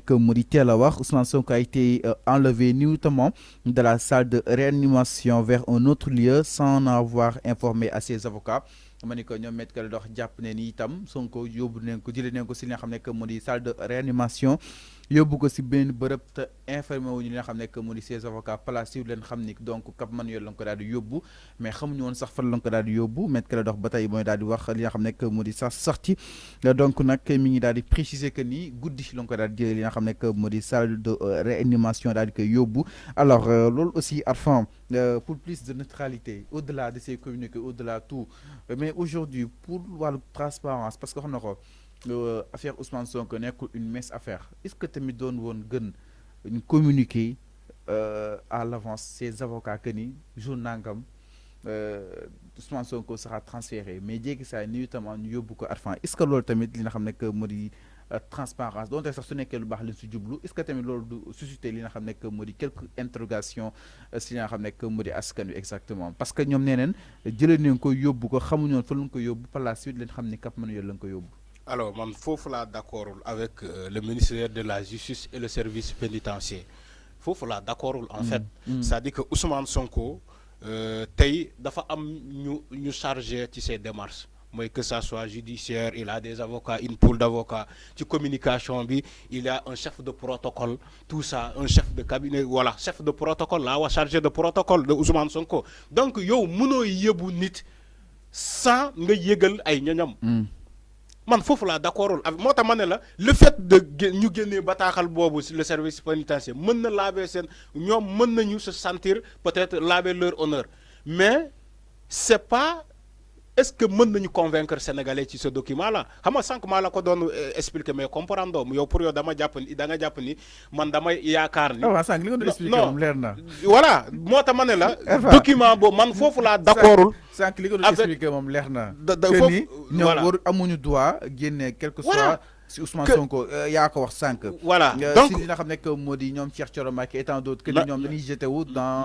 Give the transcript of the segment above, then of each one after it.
que moo teel a wax Ousmane Sonko a été enlevé nuitamment de la salle de réanimation vers un autre lieu sans en avoir informé à ses avocats. ma ni ko ñoom met ka dox jàpp ne ni itam Sonko yóbbu nañ ko jëlee nañ ko si li nga xam ne que moo di salle de réanimation yóbbu ko si benn bërëb te informé wuñu li nga xam ne que moo di ses avocats placés yu leen xam ni donc Cap Manuel la ko daal di yóbbu mais xamuñu woon sax fan la ko daal di yóbbu met ka dox ba tey mooy daal di wax li nga xam ne que moo di sax sorti donc nag mi ngi daal di préciser que ni guddi la ko daal di jëlee li nga xam ne que moo di salle de réanimation daal di koy yóbbu alors loolu aussi Arfan pour plus de neutralité au-delà de ces communiqués au-delà tout mais aujourd'hui pour la transparence parce que xam na ko affaire Ousmane Sonko nekkul une mince affaire est-ce que tamit doon woon gën ñu communiquer à l'avance ces avocats que ni jour nangam Ousmane Sonko sera transféré mais jéggi saa ni itam ñu yóbbu ko Arfan est-ce que loolu tamit li nga xam ne que moo di transparence donte sax su nekkee lu baax leen si jublu est-ce que tamit loolu du susciter li nga xam ne que moo di quelques interrogations si li nga xam ne que moo di askan wi exactement parce que ñoom nee neen jëlee nañ ko yóbbu ko xamuñu woon fa lañ ko yóbbu par la suite leen xam ne Cap Manuel lañ ko yóbbu. Alors man foofu laa d'accord avec le ministère de la justice et le service pénitentiaire foofu laa d'accordul en fait c'est-à-dire que Ousmane Sonko tey dafa am ñu chargé ci ces démarches mooy que ça soit judiciaire il a des avocats une pool d'avocats ci communication bi il y a un chef de protocole tout ça un chef de cabinet voilà chef de protocole laa wax chargé de protocole de Ousmane Sonko donc yow mënoo yëbu nit sans nga yëgal ay ñoñam man foofu laa d'accordul moo tax ma ne la le fait de ñu génnee bataaxal boobu si le service pénitentiaire mën na laver seen ñoom mën nañu se sentir peut-être laver leur honneur mais c'est pas est-ce que mën nañu convaincre sénégalais ci ce document là xam nga sànq maa la ko doon expliquer mais comprendre yow pour yow dama jàpp ni da nga jàpp ni man damay yaakaar ni. waaw sànq li nga doon expliquer moom leer na. voilà moo tax ma ne la. document boobu man foofu laa d'accordul. sànq li nga doon expliquer moom leer na. foofu ñoom war amuñu droit génne quelque soit. si Ousmane Sonko yaa ko wax sànq. voilà donc si li nga xam ne que moo di ñoom Cheikh Thioro Mbacké et tant d'autres que ñoom dañuy jeté wu dans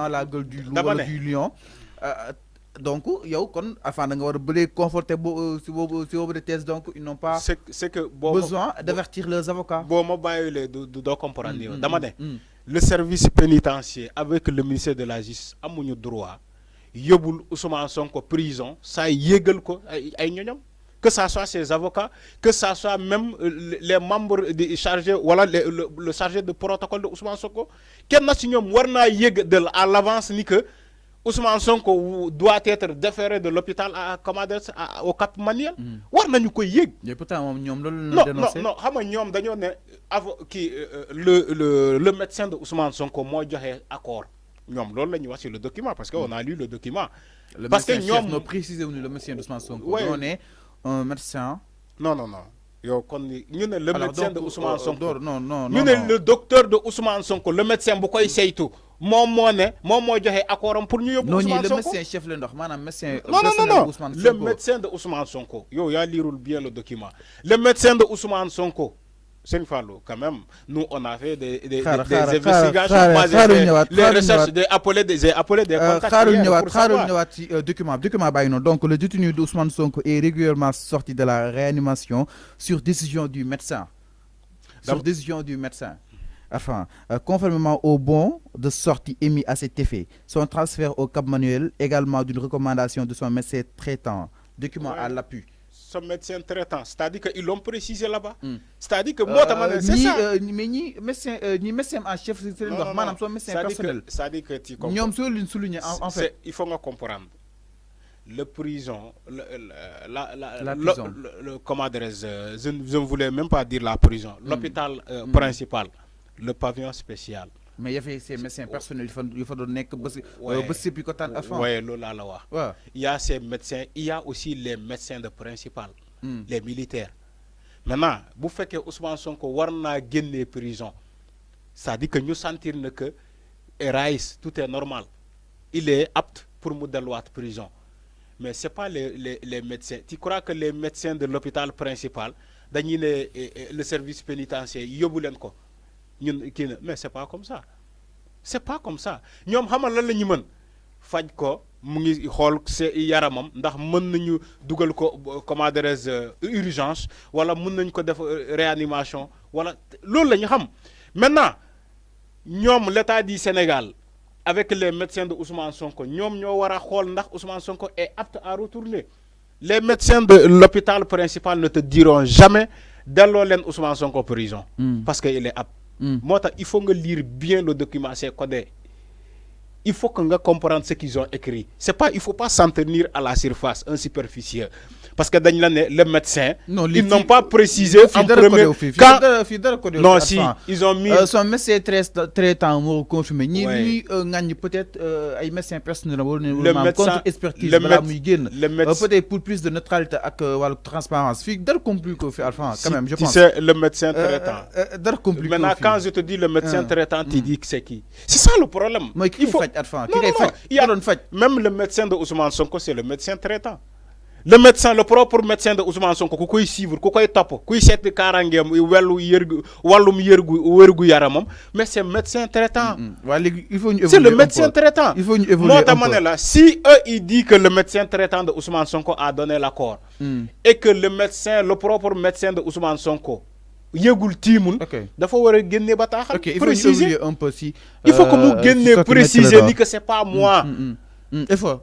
la gueule du loup wala du lion. donc yow kon afin da nga war a bëlee conforté si boobu de thèse donc ils n'ont pas c'est que besoin d'avertir leurs avocats. boo ma bàyyilee doo comprendre yow dama ne le service pénitentiaire avec le ministère de la justice amuñu droit yóbbul Ousmane Sonko prison saa yégal ko ay ñoñam que ça soit ses avocats que ça soit même les membres de chargés wala le chargé de protocole de Ousmane Sonko kenn na si ñoom war naa yég de à l'avance ni que Ousmane Sonko doit être déféré de l'hôpital au Cap Manuel. war nañu koy yëg. mais pourtant moom ñoom loolu la dénoncé. non xam nga ñoom dañoo ne le médecin de Ousmane Sonko moo joxe accord ñoom loolu la ñuy wax sur le document parce que on a lu le document. parce que ñoom no précisé wuñu le médecin de Ousmane Sonko. ñoo ne un médecin. non yow kon ñu ne le médecin de Ousmane Sonko non ñu ne le docteur de Ousmane Sonko le médecin bu koy saytu moom moo joxe accord am pour ñu yóbbu Ousmane Sonko le médecin chef la ndox maanaam médecin non le médecin de Ousmane Sonko yow yaa liirul bien le document le médecin de Ousmane Sonko Sëñ Fallou quand même nous on a fait des investigations les recherches j'ai appelé des contacts xaarul ñëwaat ci document bàyyi noonu donc le détenu de Ousmane Sonko est régulièrement sorti de la réanimation sur décision du médecin enfin conformément au bon de sortie émis à cet effet son transfert au Cap Manuel également d'une recommandation de son médecin traitant document à l'appui. Son médecin traitant c'est-à-dire que ils l'ont précisé là-bas. c'est-à-dire que moo tax c'est ça mais ñi médecin en chef c'est leen wax maanaam son médecin personnel. c'est-à-dire que tu comprends ñoom soo leen souligner en fait. il faut nga comprendre le prison la prison comment dirais-je je ne voulais même pas dire la prison. l'hôpital principal le pavillon spécial. mais y avait ces médecins personnels il faut doon nekk ba si bi ko tànn afan. waaye loolu laa la wax. waaw il y a ces médecins il y a aussi les médecins de principal. les militaires. maintenant bu fekkee Ousmane Sonko war naa génnee prison c'est-à-dire que ñu sentir na que Raïs tout est normal il est apte pour mu delluwaat prison mais c'est pas les médecins tu crois que les médecins de l'hôpital principal dañuy ne le service pénitentiaire yóbbu leen ko. ñun kii na mais c'est pas comme ça ñoom xamal lan la ñu mën faj ko mu ngi xool yaramam ndax mën nañu dugal ko comment dirais-je urgence wala mën nañ ko def réanimation wala loolu la ñu xam maintenant ñoom l'État du Sénégal avec les médecins de Ousmane Sonko ñoom ñoo war a xool ndax Ousmane Sonko est apte à retourner. Les médecins de l'hôpital principal ne te diront jamais delloo leen Ousmane Sonko prison. Parce qu'il est apte. Moi, il faut que lire bien le document, c'est codé. Il faut qu'on comprenne ce qu'ils ont écrit. Il ne faut pas s'en tenir à la surface, un superficiel. Parce que dans le médecin, ils n'ont pas précisé en premier non, si, ils ont mis... son médecin traitant m'a confirmé. Ni peut-être un médecin personnel contre-expertise. Peut-être pour plus de neutralité et de transparence. C'est compliqué quand même, je pense. Tu sais, le médecin traitant. Maintenant, quand je te dis le médecin traitant, tu dis que c'est qui? C'est ça le problème. Il faut... Même le médecin de Ousmane Sonko, c'est le médecin traitant. Le médecin, le propre médecin de Ousmane Sonko, ku koy suivre, ku koy top, kuy setti karangem walum yergu yaramam, mais c'est médecin traitant. C'est le médecin traitant. Il faut une évolution. Si eux ils disent que le médecin traitant de Ousmane Sonko a donné l'accord et que le médecin, le propre médecin de Ousmane Sonko yegul timul dafa wara guenné bataxal préciser un peu si il faut que mu guenné préciser ni que c'est pas moi. Il faut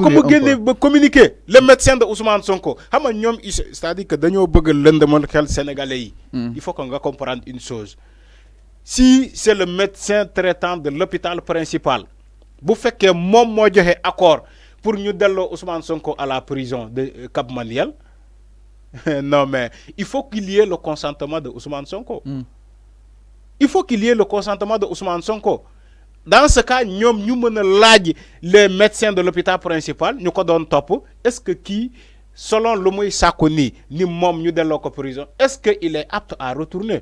que mu guenné communiquer le médecin de Ousmane Sonko xam nga ñom c'est-à-dire que dañoo bëgg lëndëmal xel sénégalais yi. Il faut que nga comprendre une chose. Si c'est le médecin traitant de l'hôpital principal bu féké mom mo joxé accord pour ñu dello Ousmane Sonko à la prison de Cap Manuel. Non, mais il faut qu'il y ait le consentement de Ousmane Sonko. Il faut qu'il y ait le consentement de Ousmane Sonko. Dans ce cas, nous les médecins de l'hôpital principal, nous avons top. Est-ce que qui, selon le mot Sakoni, ni mom nous de la prison, est-ce qu'il est apte à retourner?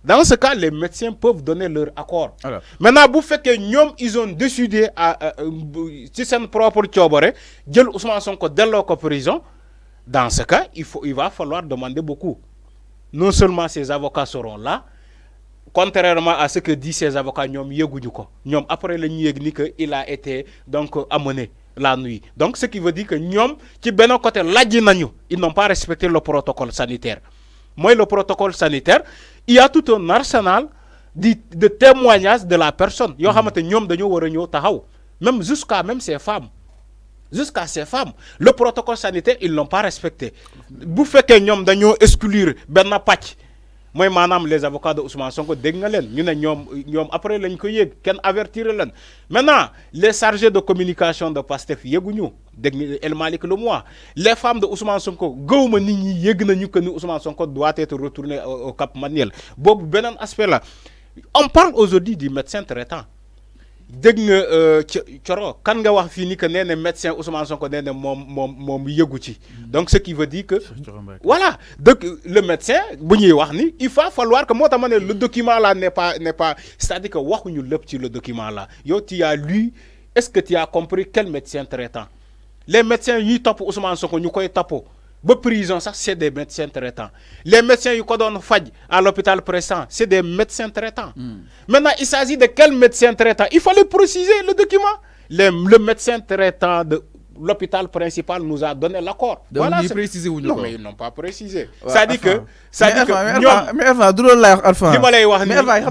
Dans ce cas, les médecins peuvent donner leur accord. Alors. Maintenant, vous faites que nous, ils ont décidé à si c'est un propre tchobore, de Ousmane Sonko de la prison. Dans ce cas, il va falloir demander beaucoup. Non seulement ces avocats seront là, contrairement à ce que disent ces avocats, après le nuit, il a été donc amené la nuit. Donc, ce qui veut dire que nous, ils n'ont pas respecté le protocole sanitaire. Moi, le protocole sanitaire, il y a tout un arsenal de témoignages de la personne. Même jusqu'à même ces femmes. Jusqu'à ces femmes, le protocole sanitaire, ils ne l'ont pas respecté. Vous faites que nous devons exclure Bernard Patch. Moi, madame, les avocats de Ousmane Sonko, nous après les koyeg, qu'en avertir len. Maintenant, les chargés de communication de Pastef, yegunyu, El Malik le mois. Les femmes de Ousmane Sonko, gouma nini yegna que Ousmane Sonko doit être retourné au Cap Manuel. Bob benen aspect là. On parle aujourd'hui du médecin traitant. Dégg nga Thioro kan nga wax fii ni que nee na médecin Ousmane Sonko nee na moom yëgu ci donc ce qui veut dire que voilà donc le médecin bu ñuy wax ni il va falloir que moo tax ma ne le document là n'est pas c'est-à-dire que waxuñu lépp ci le document là yow tu as lu est-ce que tu as compris quel médecin traitant les médecins yuy topp Ousmane Sonko ñu koy topp ba prison ça c'est des médecins traitants les médecins yu ko doon faj à l'hôpital présent c'est des médecins traitants maintenant il s'agit de quel médecin traitant il fallait préciser le document le médecin traitant de l'hôpital principal nous a donné l'accord voilà c'est précisé ou non mais ils n'ont pas précisé ça dit que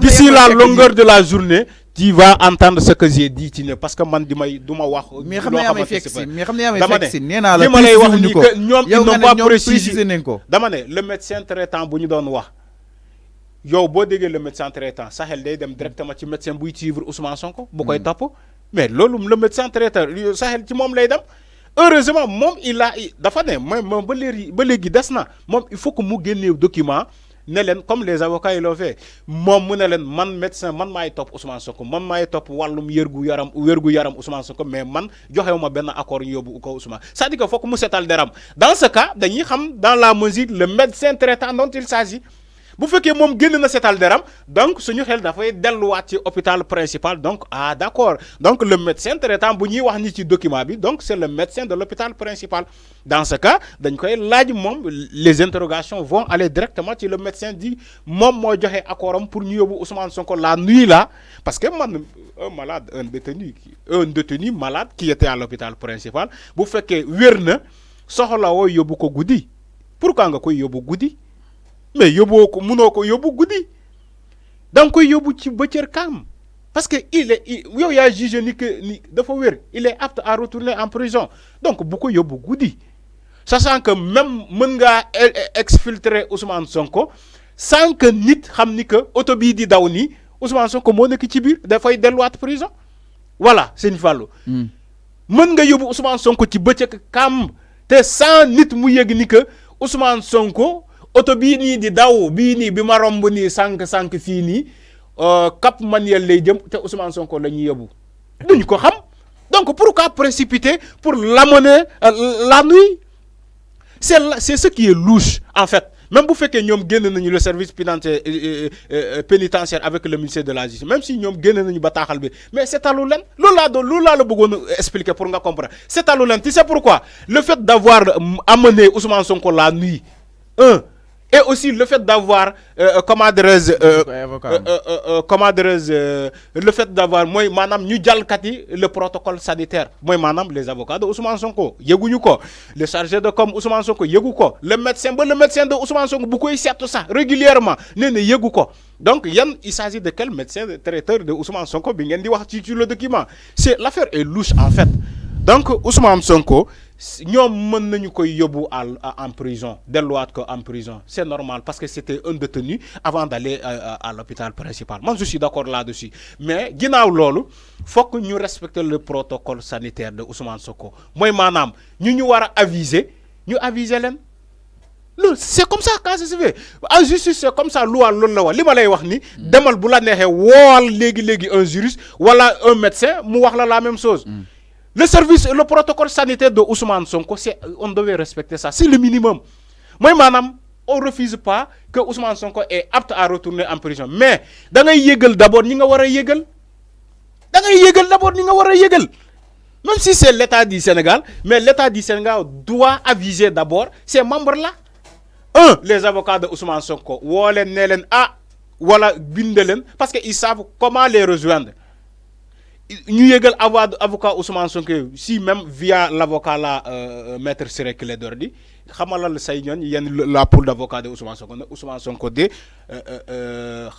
d'ici la longueur de la journée tu vas entendre ce que j'ai dit parce que man duma wax mais xam nga yamay fekk si néna la ils n'ont pas précisé dama né le médecin traitant bu ñu doon wax yow bo déggé le médecin traitant Sahel day dem directement ci médecin buy suivre Ousmane Sonko bu koy top mais lolu le médecin traitant Sahel ci mom lay dem heureusement mom il a dafa né mom ba légui desna mom il faut que mu génné document comme les avocats ils l'ont fait mom mu ne len man médecin man may top Ousmane Sonko man may top walum yergu yaram Ousmane Sonko mais man joxewuma ben accord yobu ko Ousmane ça dit que faut que mu sétal deram dans ce cas dañuy xam dans la mesure le médecin traitant dont il s'agit bu fekkee moom génn na setal deram donc suñu xel dafay delluwaat ci hôpital principal donc ah d'accord donc le médecin traitant bu ñuy wax ni ci document bi donc c'est le médecin de l'hôpital principal dans ce cas dañ koy laaj moom les interrogations vont aller directement ci le médecin dit moom moo joxe accordam pour ñu yóbbu Ousmane Sonko la nuit là parce que man un détenu malade qui était à l'hôpital principal bu fekkee wér na soxla woo yóbbu ko guddi pourquoi nga koy yóbbu guddi mais yóbboo ko munoo ko yóbbu guddi da nga koy yóbbu ci bëccëg kam parce que yow yaa jugé ni que ni dafa wér il est apte à retourner en prison donc bu ko yóbbu guddi sachant que même mën ngaa exfiltrer Ousmane Sonko sans que nit xam ni que oto bii di daw nii Ousmane Sonko moo nekk ci biir dafay delluwaat prison voilà Serigne Fallou mën nga yóbbu Ousmane Sonko ci bëccëg kam te sans nit mu yëg ni que Ousmane Sonko oto bii nii di daw bii nii bi ma romb nii sànq fii nii Cap Manuel lay jëm te Ousmane Sonko la ñuy yóbbu duñ ko xam donc pourquoi précipiter pour l'amener la nuit c'est ce qui est louche en fait même bu fekkee ñoom génn nañu le service pénitentiaire avec le ministère de la justice même si ñoom génn nañu bataaxal bi mais c'est talu leen loolu laa la bëggoon expliquer pour nga comprendre c'est talu leen tu sais pourquoi le fait d'avoir amené Ousmane Sonko la nuit et aussi le fait d'avoir le fait d'avoir mooy maanaam ñu jalkati le protocole sanitaire mooy maanaam les avocats de Ousmane Sonko yëguñu ko le chargé de com Ousmane Sonko yëgu ko le médecin de Ousmane Sonko bu koy seetu sax régulièrement nee na yëgu ko donc il s'agit de quel médecin traiteur de Ousmane Sonko bi ngeen di wax ci le document l'affaire est louche en fait donc Ousmane Sonko ñoom mën nañu koy yóbbu en prison delluwaat ko en prison c'est normal parce que c'était un détenu avant d'aller à l'hôpital principal moi je suis d'accord là-dessus mais ginnaaw loolu fokk ñu respecter le protocole sanitaire de Ousmane Sonko mooy maanaam ñu war a aviser leen loolu c'est comme ça quand ça se fait en justice c'est comme ça loi loolu la wax li ma lay wax ni demal bu la neexee wool léegi un juriste wala un médecin mu wax la même chose le protocole sanitaire de Ousmane Sonko on devait respecter ça c'est le minimum mooy maanaam on refuse pas que Ousmane Sonko est apte à retourner en prison mais da ngay yëgal d'abord ñi nga war a yëgal même si c'est l'État du Sénégal mais l'État du Sénégal doit aviser d'abord ces membres-là les avocats de Ousmane Sonko woo leen ne leen wala bind leen parce que ils savent comment les rejoindre ñu yëgal avocat Ousmane Sonko si même via l'avocat là maître Ciré Clédor Ly xamalal say ñoon yéen la pool d'avocat de Ousmane Sonko ne Ousmane Sonko de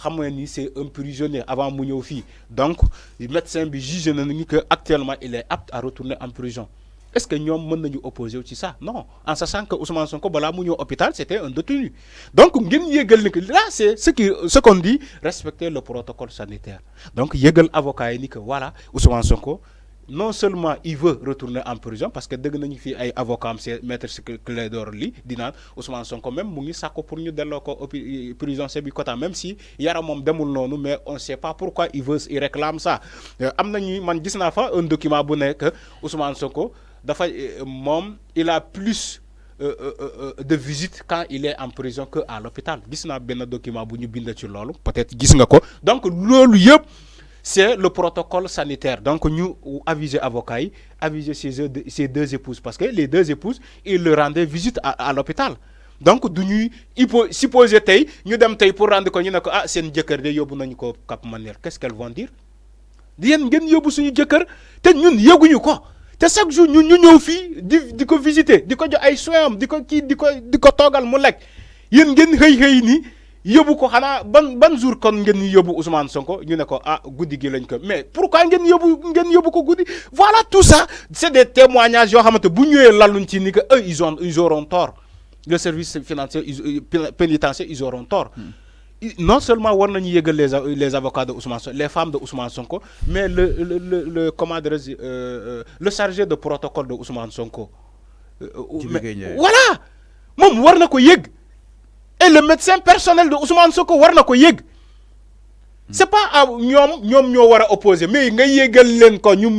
xam nga ni c'est un prisonnier avant mu ñëw fii donc médecin bi jugé na ni que actuellement il est apte à retourner en prison est-ce que ñoom mën nañu opposer wu ci ça non en sachant que Ousmane Sonko balaa mu ñëw hôpital c'était un détenu donc ngeen yëgal ni que là c'est ce qu'on dit respecter le protocole sanitaire donc yëgal avocat yi ni que voilà Ousmane Sonko non seulement il veut retourner en prison parce que dëgg nañu fii ay avocat am c'est maître Clédor Ly di naan Ousmane Sonko même mu ngi sàkko pour ñu delloo ko prison Sébikotane même si yaram moom demul noonu mais on sait pas pourquoi il réclame ça am nañu man gis naa fa un document bu nekk Ousmane Sonko dafa moom il a plus de visites quand il est en prison que à l'hôpital gis naa benn document bu ñu bind ci loolu peut-être gis nga ko donc loolu yëpp c'est le protocole sanitaire donc ñu aviser avocats yi aviser ces deux épouses parce que les deux épouses ils le rendaient visite à l'hôpital donc du ñuy supposer tey ñu dem tey pour rendre ko ñu ne ko seen jëkkër de yóbbu nañu ko Cap Manuel qu'est-ce qu'elles vont dire yéen ngeen yóbbu suñu jëkkër te ñun yëguñu ko te chaque jour ñun ñu ñëw fii di ko visiter di ko jox ay soins di ko toogal mu lekk yéen ngeen xëy nii yóbbu ko xanaa ban jour kon ngeen yóbbu Ousmane Sonko ñu ne ko guddi gi lañ ko mais pourquoi ngeen yóbbu ko guddi voilà tout ça c'est des témoignages yoo xamante bu ñëwee laluñ ci ni que eux ils auront tort le service financier pénitentiaire ils auront tort non seulement war nañu yëgal les avocats de Ousmane Sonko les femmes de Ousmane Sonko mais le comment dirais-je le chargé de protocole de Ousmane Sonko voilà moom war na ko yëg et le médecin personnel de Ousmane Sonko war na ko yëg c'est pas ñoom ñoo war a opposer mais nga yëgal leen ko ñoom